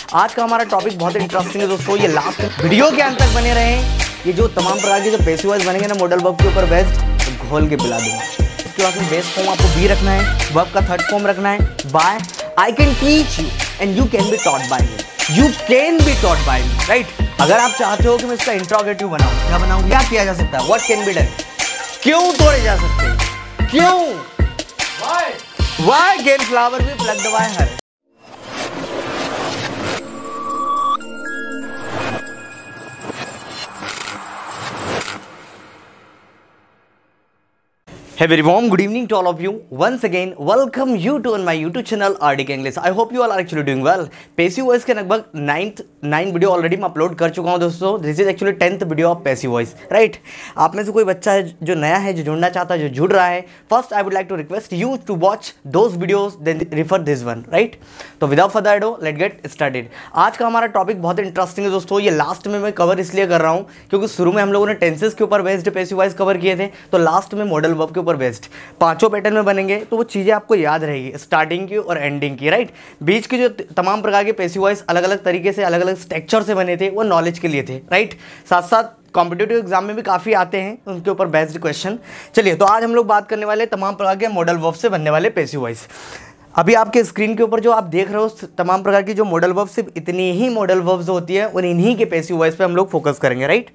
आज का हमारा टॉपिक बहुत इंटरेस्टिंग है दोस्तों, ये लास्ट वीडियो के अंत तक बने रहें। ये जो तमाम प्रकार के जो पैसिव वॉइस बनेंगे ना मॉडल वर्ब के ऊपर बेस्ड, तो घोल के पिला दूंगा। इसके बाद में बेस्ट फॉर्म आपको बी रखना है, वर्ब का थर्ड फॉर्म रखना है by. I can teach you and you can be taught by me, you can be taught by me, right. अगर आप चाहते हो कि मैं इसका इंट्रोगेटिव बनाऊं, क्या बनाऊं, क्या किया जा सकता है, व्हाट कैन बी डन, क्यों तोड़े जा सकते हैं, क्यों, why can flower be plugged by her. Hey very warm good evening to all of you. Once again welcome you to on my YouTube channel RDK English. I hope you all are actually doing well. Passive voice के लगभग 9 video already मैं upload कर चुका हूं दोस्तों. This is actually 10th video of passive voice, right. आप में से कोई बच्चा है जो नया है, जो जुड़ना चाहता है, जो जुड़ रहा है, first I would like to request you to watch those videos then refer this one, right. तो without further ado let get started. आज का हमारा टॉपिक बहुत इंटरेस्टिंग है दोस्तों. ये लास्ट में मैं कवर इसलिए कर रहा हूँ क्योंकि शुरू में हम लोगों ने टेंसेस के ऊपर बेस्ड पैसिव वॉइस कवर किए थे, तो लास्ट में मॉडल वर्ब के ऊपर बेस्ड पांचों पैटर्न में बनेंगे. तो वो चीज़ें आपको याद रहेगी, स्टार्टिंग की और एंडिंग की, राइट. बीच के जो तमाम प्रकार के पैसिव वॉइस अलग अलग तरीके से अलग अलग स्ट्रक्चर से बने थे, वो नॉलेज के लिए थे, राइट. साथ साथ कॉम्पिटिटिव एग्जाम में भी काफ़ी आते हैं उनके ऊपर बेस्ड क्वेश्चन. चलिए, तो आज हम लोग बात करने वाले तमाम प्रकार के मॉडल वर्ब से बनने वाले पैसिव वॉइस. अभी आपके स्क्रीन के ऊपर जो आप देख रहे हो तमाम प्रकार की जो मॉडल वर्ब, सिर्फ इतनी ही मॉडल वर्ब्स होती है और इन्हीं के पैसिव वॉइस पे हम लोग फोकस करेंगे, राइट.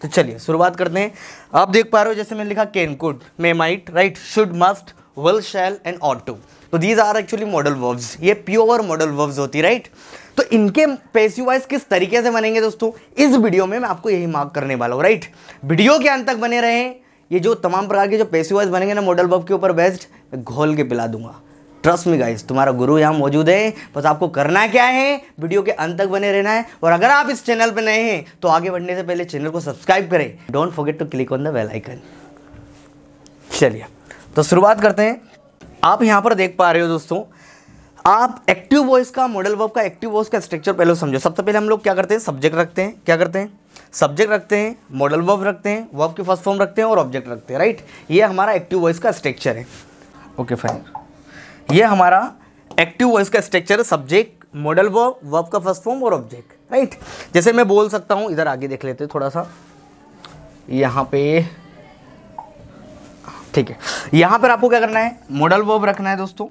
तो चलिए शुरुआत करते हैं. आप देख पा रहे हो जैसे मैंने लिखा can, could, may, might, right, should, must, will, shall and ought to. तो these are actually modal verbs. ये प्योर मॉडल वर्ब्स होती है, राइट. तो इनके पैसिव वॉइस किस तरीके से बनेंगे दोस्तों, इस वीडियो में मैं आपको यही मार्क करने वाला हूँ, राइट. वीडियो के अंत तक बने रहें. ये जो तमाम प्रकार के जो पैसिव वॉइस बनेंगे ना मॉडल वर्ब के ऊपर बेस्ड, मैं घोल के पिला दूंगा. ट्रस्ट मी गाइस, तुम्हारा गुरु यहाँ मौजूद है. बस आपको करना क्या है, वीडियो के अंत तक बने रहना है. और अगर आप इस चैनल पे नए हैं तो आगे बढ़ने से पहले चैनल को सब्सक्राइब करें. Don't forget to click on the bell icon. चलिए, तो शुरुआत करते हैं. आप यहाँ पर देख पा रहे हो दोस्तों, आप एक्टिव वॉइस का, मॉडल वर्ब का, एक्टिव वॉइस का स्ट्रक्चर पहले समझो. सबसे पहले हम लोग क्या करते हैं, सब्जेक्ट रखते हैं. क्या करते हैं, सब्जेक्ट रखते हैं, मॉडल वर्ब रखते हैं, वर्ब के फर्स्ट फॉर्म रखते हैं और ऑब्जेक्ट रखते हैं, राइट. ये हमारा एक्टिव वॉइस का स्ट्रक्चर है. ओके फाइन, ये हमारा एक्टिव वॉइस का स्ट्रक्चर है. सब्जेक्ट, मॉडल वर्ब, वर्ब का फर्स्ट फॉर्म और ऑब्जेक्ट, राइट. जैसे मैं बोल सकता हूँ, इधर आगे देख लेते हैं थोड़ा सा, यहाँ पे, ठीक है. यहाँ पर आपको क्या करना है, मॉडल वर्ब रखना है दोस्तों.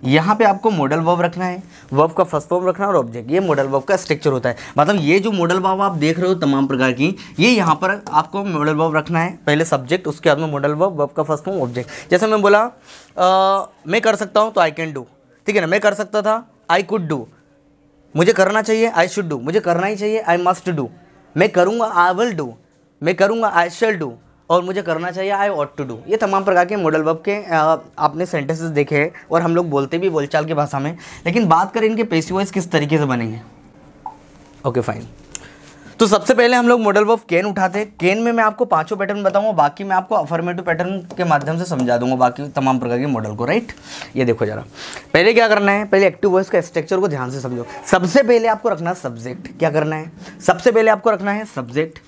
यहाँ पे आपको मॉडल वर्ब रखना है, वर्ब का फर्स्ट फॉर्म रखना है और ऑब्जेक्ट. ये मॉडल वर्ब का स्ट्रक्चर होता है. मतलब ये जो मॉडल वर्ब आप देख रहे हो तमाम प्रकार की, ये यहाँ पर आपको मॉडल वर्ब रखना है. पहले सब्जेक्ट, उसके बाद में मॉडल वर्ब, वर्ब का फर्स्ट फॉर्म, ऑब्जेक्ट. जैसे मैं बोला मैं कर सकता हूँ तो आई कैन डू, ठीक है ना. मैं कर सकता था, आई कुड डू. मुझे करना चाहिए, आई शुड डू. मुझे करना ही चाहिए, आई मस्ट डू. मैं करूँगा, आई विल डू. मैं करूँगा, आई शैल डू. और मुझे करना चाहिए, आई ऑट टू डू. ये तमाम प्रकार के मॉडल वर्ब के आपने सेंटेंसेस देखे हैं और हम लोग बोलते भी बोलचाल की भाषा में. लेकिन बात करें इनके पैसिव वॉइस किस तरीके से बनेंगे. Okay fine. तो सबसे पहले हम लोग मॉडल वर्ब कैन उठाते हैं. कैन में मैं आपको पांचों पैटर्न बताऊंगा, बाकी मैं आपको अफर्मेटिव पैटर्न के माध्यम से समझा दूंगा बाकी तमाम प्रकार के मॉडल को, राइट. ये देखो जरा, पहले क्या करना है, पहले एक्टिव वॉइस का स्ट्रक्चर को ध्यान से समझो. सबसे पहले आपको रखना है सब्जेक्ट. क्या करना है, सबसे पहले आपको रखना है सब्जेक्ट,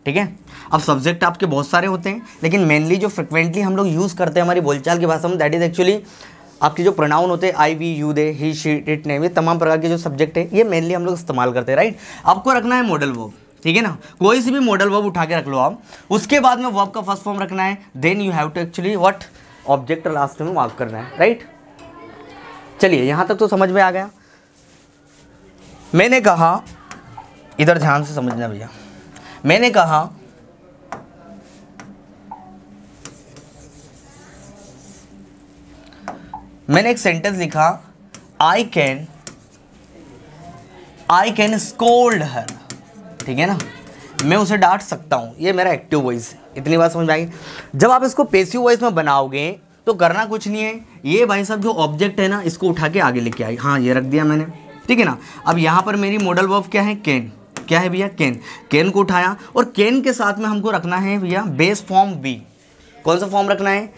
ठीक है. अब सब्जेक्ट आपके बहुत सारे होते हैं, लेकिन मेनली जो फ्रिक्वेंटली हम लोग यूज़ करते हैं हमारी बोलचाल की भाषा में, दैट इज एक्चुअली आपके जो प्रोनाउन होते हैं, I, we, you, they, he, she, it, name, ये तमाम प्रकार के जो सब्जेक्ट है, ये मेनली हम लोग इस्तेमाल करते हैं, राइट. आपको रखना है मॉडल वर्ब, ठीक है ना. कोई सी भी मॉडल वर्ब उठा के रख लो आप. उसके बाद में वर्ब का फर्स्ट फॉर्म रखना है. Then you have to actually what, object last में मार्क करना है, राइट. चलिए, यहाँ तक तो समझ में आ गया. मैंने कहा, इधर ध्यान से समझना भैया, मैंने कहा मैंने एक सेंटेंस लिखा, आई कैन स्कोल्ड हर, ठीक है ना. मैं उसे डांट सकता हूँ. ये मेरा एक्टिव वॉइस है. इतनी बात समझ में आएगी. जब आप इसको पैसिव वॉइस में बनाओगे तो करना कुछ नहीं है. ये भाई साहब जो ऑब्जेक्ट है ना, इसको उठा के आगे लेके आई. हाँ, ये रख दिया मैंने, ठीक है ना. अब यहाँ पर मेरी मॉडल वर्ब क्या है, कैन. क्या है भैया, कैन. कैन को उठाया और कैन के साथ में हमको रखना है भैया बेस फॉर्म बी. कौन सा फॉर्म रखना है,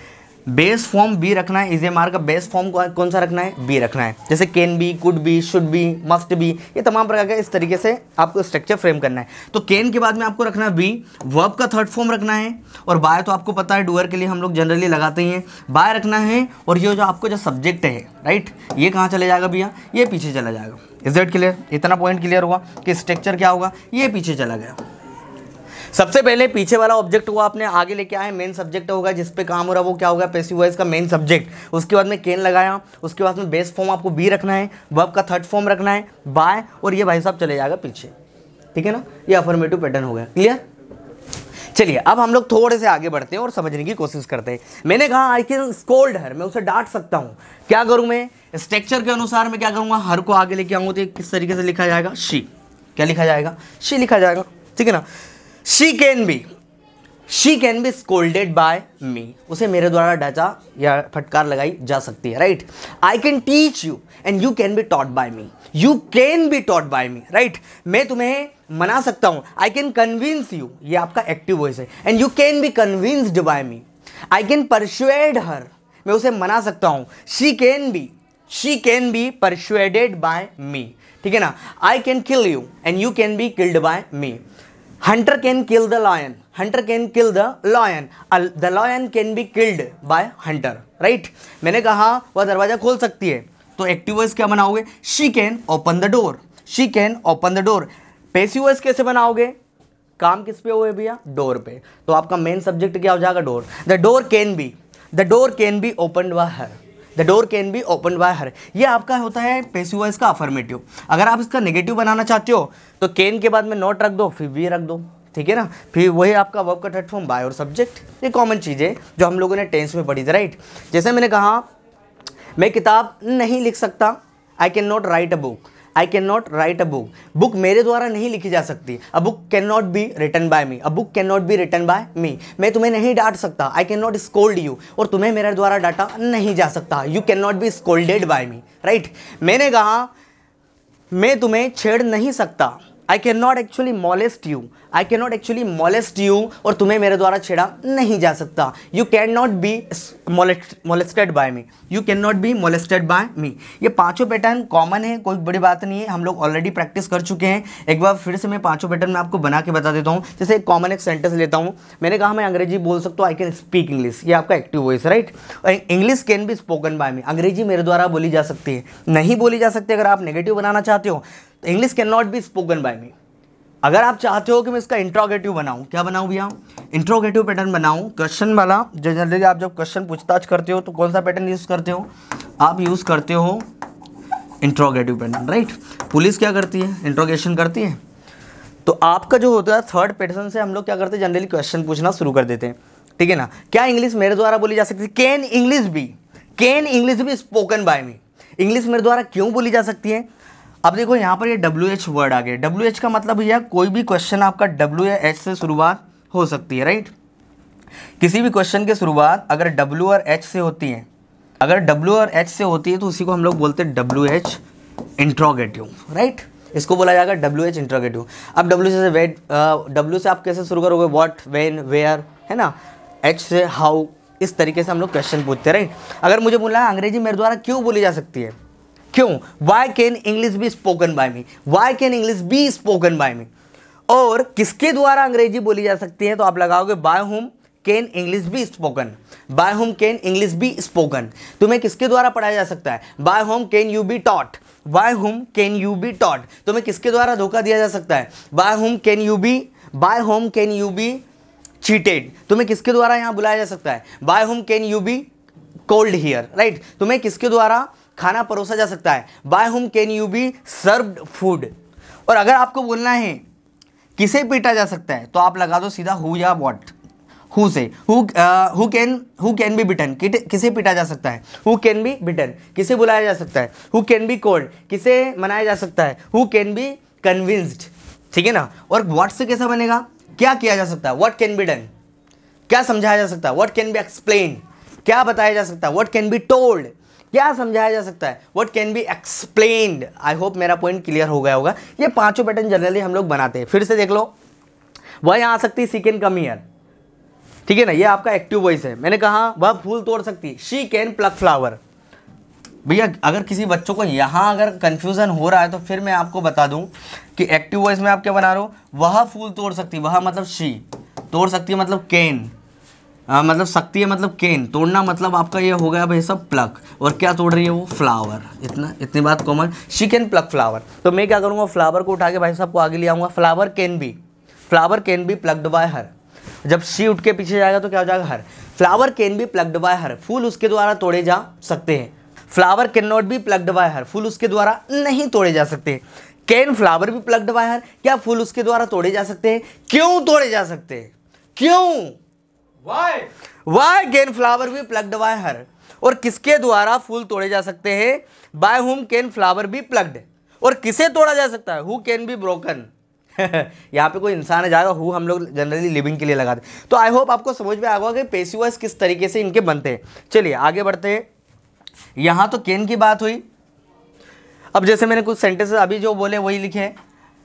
बेस फॉर्म बी रखना है, इज ए मार का बेस फॉर्म कौन सा रखना है, बी रखना है। जैसे can be, could be, should be, must be, ये तमाम प्रकार का इस तरीके से आपको स्ट्रक्चर फ्रेम करना है। तो कैन के बाद में आपको रखना है बी, वर्ब का थर्ड फॉर्म रखना है, और बाय तो आपको पता है डूअर के लिए हम लोग जनरली लगाते ही हैं, बाय रखना है। और ये जो आपको जो सब्जेक्ट है, राइट, ये कहाँ चले जाएगा भैया, ये पीछे चला जाएगा। Is that clear? इतना पॉइंट क्लियर हुआ कि स्ट्रक्चर क्या होगा, ये पीछे चला गया। सबसे पहले पीछे वाला ऑब्जेक्ट को आपने आगे लेके आए, मेन सब्जेक्ट होगा जिस पे काम हो रहा है वो क्या होगा, पैसिव वॉइस का मेन सब्जेक्ट। उसके बाद में कैन लगाया, उसके बाद में बेस फॉर्म आपको बी रखना है, वर्ब का थर्ड फॉर्म रखना है बाय, और ये भाई साहब चले जाएगा पीछे। ठीक है ना, ये अफर्मेटिव पैटर्न हो गया। क्लियर? चलिए अब हम लोग थोड़े से आगे बढ़ते हैं और समझने की कोशिश करते हैं। मैंने कहा आई कैन स्कोल्ड हर, मैं उसे डांट सकता हूँ। क्या करूँ मैं, स्ट्रक्चर के अनुसार मैं क्या करूँगा, हर को आगे लेके आऊँगा, तो किस तरीके से लिखा जाएगा, शी। क्या लिखा जाएगा, शी लिखा जाएगा। ठीक है ना, she can be scolded by me, उसे मेरे द्वारा डांटा या फटकार लगाई जा सकती है। Right, I can teach you and you can be taught by me, you can be taught by me. Right, मैं तुम्हें मना सकता हूं, आई कैन कन्विंस यू, ये आपका एक्टिव वॉइस है, and you can be convinced by me. I can persuade her, मैं उसे मना सकता हूं, she can be persuaded by me. ठीक है ना, I can kill you and you can be killed by me. Hunter can kill the lion. Hunter can kill the lion. The lion can be killed by hunter. Right? मैंने कहा वह दरवाजा खोल सकती है, तो एक्टिव वॉइस क्या बनाओगे, she can open the door. She can open the door. Passive voice कैसे बनाओगे, काम किस पे हुए भैया, डोर पे, तो आपका मेन सब्जेक्ट क्या हो जाएगा, door. The door can be opened by her. The door can be open by हर, ये आपका होता है पैसिव वॉइस का अफर्मेटिव। अगर आप इसका नेगेटिव बनाना चाहते हो तो कैन के बाद में नॉट रख दो, फिर बी रख दो। ठीक है ना, फिर वही आपका वर्ब का थर्ड फॉर्म बाय और सब्जेक्ट। ये कॉमन चीज़ है जो हम लोगों ने टेंस में पढ़ी थी। राइट, जैसे मैंने कहा मैं किताब नहीं लिख सकता, I can not write a book, I can not write a book, book मेरे द्वारा नहीं लिखी जा सकती, a book can not be written by me, a book can not be written by me. मैं तुम्हें नहीं डांट सकता, I can not scold you, और तुम्हें मेरे द्वारा डांटा नहीं जा सकता, you can not be scolded by me. Right, मैंने कहा मैं तुम्हें छेड़ नहीं सकता, I can not actually molest you, I can not actually molest you, और तुम्हें मेरे द्वारा छेड़ा नहीं जा सकता, you can not be molested by me, you can not be molested by me. ये पांचों पैटर्न कॉमन है, कोई बड़ी बात नहीं है, हम लोग ऑलरेडी प्रैक्टिस कर चुके हैं। एक बार फिर से मैं पांचों पैटर्न में आपको बना के बता देता हूँ। जैसे एक कॉमन एक सेंटेंस लेता हूँ, मैंने कहा मैं अंग्रेजी बोल सकता हूँ, आई कैन स्पीक इंग्लिश, ये आपका active voice. Right, English can be spoken by me, अंग्रेजी मेरे द्वारा बोली जा सकती है, नहीं बोली जा सकती। अगर आप नेगेटिव बनाना चाहते हो तो English can not be spoken by me. अगर आप चाहते हो कि मैं इसका इंट्रोगेटिव बनाऊं, क्या बनाऊं भैया, इंट्रोगेटिव पैटर्न बनाऊं, क्वेश्चन वाला। जनरली आप जब क्वेश्चन पूछताछ करते हो तो कौन सा पैटर्न यूज़ करते हो, आप यूज़ करते हो इंट्रोगेटिव पैटर्न। राइट, पुलिस क्या करती है, इंट्रोगेशन करती है। तो आपका जो होता है थर्ड पैटर्न से हम लोग क्या करते हैं, जनरली क्वेश्चन पूछना शुरू कर देते हैं। ठीक है ना, क्या इंग्लिश मेरे द्वारा बोली जा सकती है, can English be spoken by me, English मेरे द्वारा क्यों बोली जा सकती है। अब देखो यहाँ पर ये WH वर्ड आ गया, WH का मतलब भैया कोई भी क्वेश्चन आपका W या H से शुरुआत हो सकती है। राइट, किसी भी क्वेश्चन की शुरुआत अगर W और H से होती है, अगर W और H से होती है तो उसी को हम लोग बोलते हैं WH इंट्रोगेटिव। राइट, इसको बोला जाएगा WH इंट्रोगेटिव। अब W से आप कैसे शुरू करोगे, व्हाट, व्हेन, वेयर, है ना, H से हाउ, इस तरीके से हम लोग क्वेश्चन पूछते हैं। राइट, अगर मुझे बोला है अंग्रेजी मेरे द्वारा क्यों बोली जा सकती है, क्यों, why can English be spoken by me, why can English be spoken by me, और किसके द्वारा अंग्रेजी बोली जा सकती है, तो आप लगाओगे bye whom can English be spoken, bye whom can English be spoken. तुम्हें किसके द्वारा पढ़ाया जा सकता है, by whom can you B taught, bye whom can you be taught. तुम्हें किसके द्वारा धोखा दिया जा सकता है, by whom can you B cheated. तुम्हें किसके द्वारा यहाँ बुलाया जा सकता है, by whom can you be called here. Right, तुम्हें किसके द्वारा खाना परोसा जा सकता है, by whom can you be served food. और अगर आपको बोलना है किसे पीटा जा सकता है तो आप लगा दो सीधा हु या व्हाट, हु से, हु कैन बी बिटन, किसे पीटा जा सकता है, हु कैन बी बिटन, किसे बुलाया जा सकता है, हु कैन बी कोल्ड, किसे मनाया जा सकता है, हु कैन बी कन्विंस्ड। ठीक है ना, और व्हाट से कैसा बनेगा, क्या किया जा सकता है, व्हाट कैन बी डन, क्या समझाया जा सकता है, व्हाट कैन बी एक्सप्लेन, क्या बताया जा सकता है, व्हाट कैन बी टोल्ड, क्या समझाया जा सकता है, what can be explained. I hope मेरा पॉइंट क्लियर हो गया होगा। ये पांचों पैटर्न जनरली हम लोग बनाते हैं। फिर से देख लो, वह यहाँ आ सकती है सी कैन कम हियर, ठीक है ना, ये आपका एक्टिव वॉइस है। मैंने कहा वह फूल तोड़ सकती, शी कैन प्लक फ्लावर। भैया अगर किसी बच्चों को यहाँ अगर कन्फ्यूज़न हो रहा है तो फिर मैं आपको बता दूँ कि एक्टिव वॉइस में आप क्या बना रहे हो, वह फूल तोड़ सकती, वह मतलब शी, तोड़ सकती है मतलब कैन, मतलब सकती है मतलब कैन, तोड़ना मतलब आपका ये हो गया भाई सब प्लक, और क्या तोड़ रही है वो फ्लावर। इतनी बात common, she can pluck flower. तो मैं क्या करूँगा, फ्लावर को उठा के भाई साहब को आगे ले आऊँगा, flower can be plucked by हर। जब शी उठ के पीछे जाएगा तो क्या हो जाएगा, her. Flower can be plucked by her, फूल उसके द्वारा तोड़े जा सकते हैं। Flower can not be plucked by her, फूल उसके द्वारा नहीं तोड़े जा सकते। Can flower be plucked by her, क्या फूल उसके द्वारा तोड़े जा सकते हैं, क्यों तोड़े जा सकते हैं, क्यों, why can flower be plucked by her, और किसके द्वारा फूल तोड़े जा सकते हैं, bye whom can flower be plucked, और किसे तोड़ा जा सकता है, हु कैन बी ब्रोकन। यहाँ पे कोई इंसान आ जाएगा, हु हम लोग जनरली लिविंग के लिए लगाते। तो आई होप आपको समझ में आ गया कि पैसिव वॉइस किस तरीके से इनके बनते हैं। चलिए आगे बढ़ते हैं। यहाँ तो कैन की बात हुई। अब जैसे मैंने कुछ सेंटेंसेस अभी जो बोले वही लिखे हैं।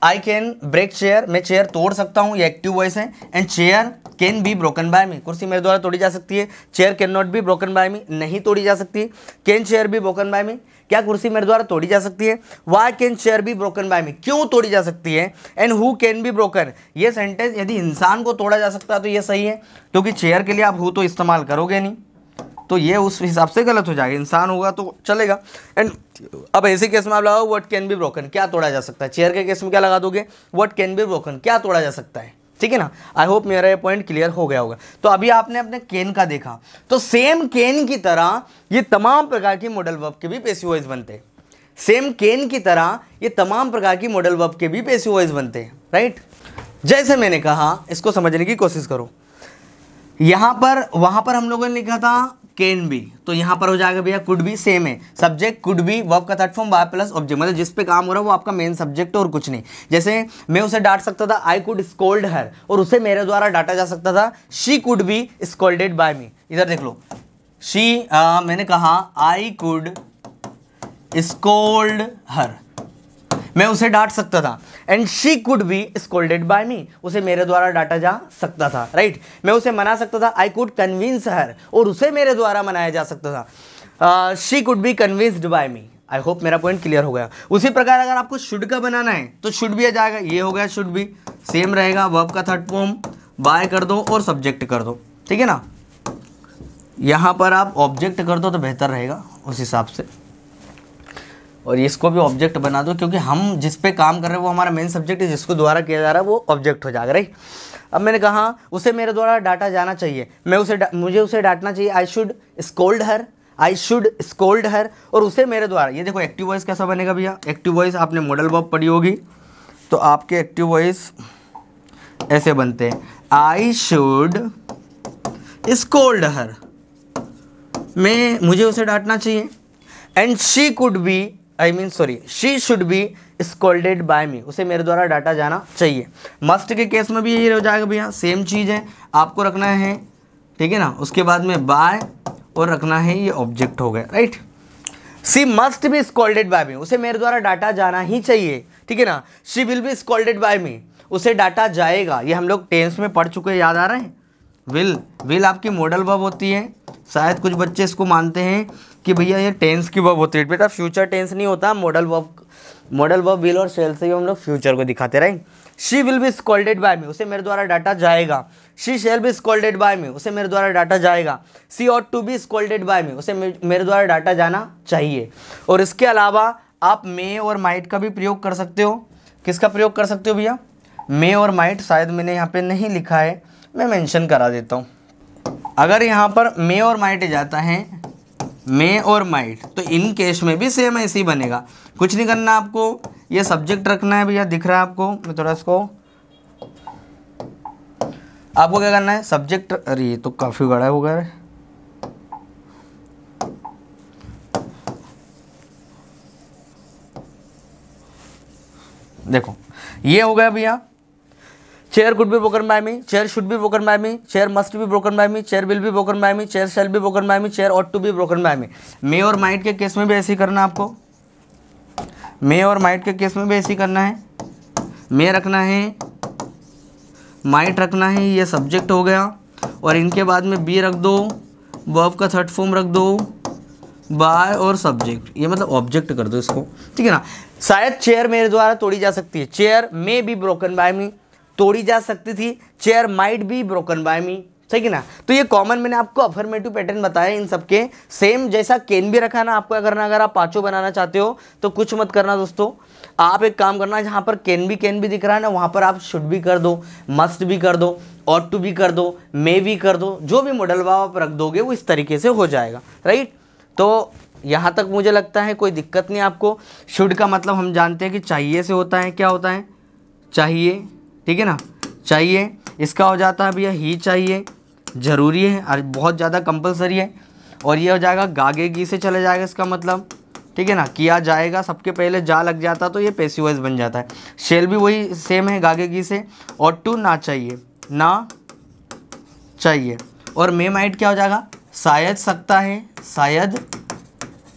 आई कैन ब्रेक चेयर, मैं चेयर तोड़ सकता हूँ, ये एक्टिव वॉइस है। And chair can be broken by me, कुर्सी मेरे द्वारा तोड़ी जा सकती है। Chair can not be broken by me, नहीं तोड़ी जा सकती। Can chair be broken by me, क्या कुर्सी मेरे द्वारा तोड़ी जा सकती है। Why can chair be broken by me, क्यों तोड़ी जा सकती है। And who can be broken, ये सेंटेंस यदि इंसान को तोड़ा जा सकता है तो ये सही है, क्योंकि चेयर के लिए आप हु तो इस्तेमाल करोगे नहीं, तो ये उस हिसाब से गलत हो जाएगा। इंसान होगा तो चलेगा। एंड अब ऐसे केस में आप लगाओ व्हाट कैन बी ब्रोकन, क्या तोड़ा जा सकता है। चेयर के केस में क्या लगा दोगे, व्हाट कैन बी ब्रोकन, क्या तोड़ा जा सकता है। ठीक है ना, आई होप मेरा ये पॉइंट क्लियर हो गया होगा। तो अभी आपने अपने कैन का देखा, तो सेम कैन की तरह ये तमाम प्रकार की मॉडल वर्ब के भी पैसिव वॉइस बनते हैं। सेम कैन की तरह ये तमाम प्रकार की मॉडल वर्ब के भी पैसिव वॉइस बनते हैं, राइट। जैसे मैंने कहा, इसको समझने की कोशिश करो। यहाँ पर वहाँ पर हम लोगों ने लिखा था कैन बी, तो यहाँ पर हो जाएगा भैया कुड बी, सेम है। सब्जेक्ट कुड बी, वर्ब का third form by plus object, मतलब जिस पे काम हो रहा है वो आपका मेन सब्जेक्ट और कुछ नहीं। जैसे मैं उसे डांट सकता था, आई कुड स्कोल्ड हर, और उसे मेरे द्वारा डांटा जा सकता था, she could be scolded by me. इधर देख लो, शी मैंने कहा आई कुड स्कोल्ड हर, मैं उसे डांट सकता था। And she could be scolded by me, उसे मेरे द्वारा डांटा जा सकता था, राइट। मैं उसे मना सकता था, आई कुड कन्विंस हर, और उसे मेरे द्वारा मनाया जा सकता था, she could be convinced by me. I hope मेरा पॉइंट क्लियर हो गया। उसी प्रकार अगर आपको शुड का बनाना है तो शुड भी आ जाएगा, ये हो गया शुड भी, सेम रहेगा। वर्ब का थर्ड फॉर्म बाय कर दो और सब्जेक्ट कर दो, ठीक है ना। यहाँ पर आप ऑब्जेक्ट कर दो तो बेहतर रहेगा उस हिसाब से, और इसको भी ऑब्जेक्ट बना दो, क्योंकि हम जिस पे काम कर रहे हैं वो हमारा मेन सब्जेक्ट है, जिसको द्वारा किया जा रहा है वो ऑब्जेक्ट हो जाएगा, राइट। अब मैंने कहा उसे मेरे द्वारा डांटा जाना चाहिए, मुझे उसे डांटना चाहिए, I should scold her, I should scold her, और उसे मेरे द्वारा। ये देखो एक्टिव वॉइस कैसा बनेगा भैया। एक्टिव वॉइस आपने मॉडल वर्ब पढ़ी होगी, तो आपके एक्टिव वॉइस ऐसे बनते हैं, आई शुड स्कोल्ड हर, मुझे उसे डांटना चाहिए। And she could be she should be scolded by me, उसे मेरे द्वारा डांटा जाना चाहिए। मस्ट के केस में भी यही हो जाएगा भैया, सेम चीज़ है, आपको रखना है, ठीक है ना। उसके बाद में बाय और रखना है, ये ऑब्जेक्ट हो गया, right. She must be scolded by me, उसे मेरे द्वारा डांटा जाना ही चाहिए, ठीक है ना। She will be scolded by me, उसे डांटा जाएगा। ये हम लोग टेंस में पढ़ चुके हैं, याद आ रहे हैं। विल आपकी मॉडल वर्ब होती है। शायद कुछ बच्चे इसको मानते हैं कि भैया ये टेंस की वर्ब होती है, बेटा फ्यूचर टेंस नहीं होता, मॉडल वर्ब विल और शेल से ही हम लोग फ्यूचर को दिखाते रहें। She will be scolded by me, उसे मेरे द्वारा डांटा जाएगा। She shall be scolded by me, उसे मेरे द्वारा डांटा जाएगा। She ought to be scolded by me, उसे मेरे द्वारा डांटा जाना चाहिए। और इसके अलावा आप मे और माइट का भी प्रयोग कर सकते हो। किसका प्रयोग कर सकते हो भैया, मे और माइट। शायद मैंने यहाँ पे नहीं लिखा है, मैं मेंशन करा देता हूँ। अगर यहाँ पर मे और माइट जाता है, मे और माइट, तो इन केस में भी सेम ऐसे ही बनेगा। कुछ नहीं करना आपको, ये सब्जेक्ट रखना है भैया, दिख रहा है आपको। मैं थोड़ा इसको, आपको क्या करना है, सब्जेक्ट, अरे ये तो काफ़ी बड़ा हो गया। देखो ये हो गया भैया, chair could be broken by me, chair should be broken by me, chair must be broken by me, chair will be broken by me, chair shall be broken by me, chair ought to be broken by me. May और might के case में भी ऐसे ही करना आपको, मे और might के case में भी ऐसे ही करना है। मे रखना है, माइट रखना है, ये सब्जेक्ट हो गया, और इनके बाद में बी रख दो, वर्ब का थर्ड फॉर्म रख दो, बाय और सब्जेक्ट, ये मतलब ऑब्जेक्ट कर दो इसको, ठीक है ना। शायद चेयर मेरे द्वारा तोड़ी जा सकती है, chair may be broken by me, तोड़ी जा सकती थी, chair might be broken by me, ठीक है ना। तो ये कॉमन मैंने आपको अफर्मेटिव पैटर्न बताया इन सबके, सेम जैसा कैन भी रखा ना आपको करना। अगर आप पांचों बनाना चाहते हो तो कुछ मत करना दोस्तों, आप एक काम करना, जहाँ पर कैन भी दिख रहा है ना वहाँ पर आप शुड भी कर दो, मस्ट भी कर दो, ऑट टू भी कर दो, मे भी कर दो, जो भी मॉडल वर्ब आप रख दोगे वो इस तरीके से हो जाएगा, राइट। तो यहाँ तक मुझे लगता है कोई दिक्कत नहीं आपको। शुड का मतलब हम जानते हैं कि चाहिए से होता है, क्या होता है, चाहिए, ठीक है ना, चाहिए। इसका हो जाता है भैया ही चाहिए, ज़रूरी है और बहुत ज़्यादा कंपलसरी है। और ये हो जाएगा गागेगी से चले जाएगा इसका मतलब, ठीक है ना, किया जाएगा, सबके पहले जा लग जाता तो ये पैसिव वॉइस बन जाता है। शेल भी वही सेम है गागेगी से। और टू ना चाहिए, ना चाहिए। और मे माइट क्या हो जाएगा, शायद सकता है, शायद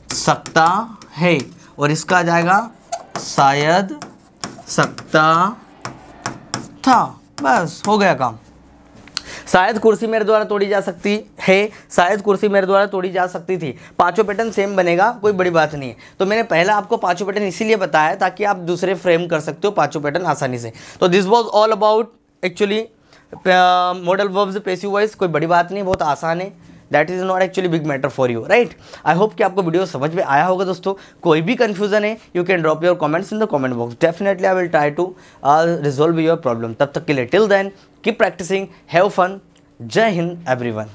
सकता है। और इसका आ जाएगा शायद सकता था, बस हो गया काम। शायद कुर्सी मेरे द्वारा तोड़ी जा सकती है, शायद कुर्सी मेरे द्वारा तोड़ी जा सकती थी। पांचों पैटर्न सेम बनेगा, कोई बड़ी बात नहीं है। तो मैंने पहला आपको पांचों पैटर्न इसीलिए बताया ताकि आप दूसरे फ्रेम कर सकते हो पांचों पैटर्न आसानी से। तो this was all about actually modal verbs passive voice, कोई बड़ी बात नहीं, बहुत आसान है। That is not actually big matter for you, right. I hope कि आपको वीडियो समझ में आया होगा दोस्तों। कोई भी कन्फ्यूजन है you can drop your comments in the comment box, definitely I will try to resolve your problem. तब तक के लिए till then keep practicing, have fun, जय हिंद एवरीवन।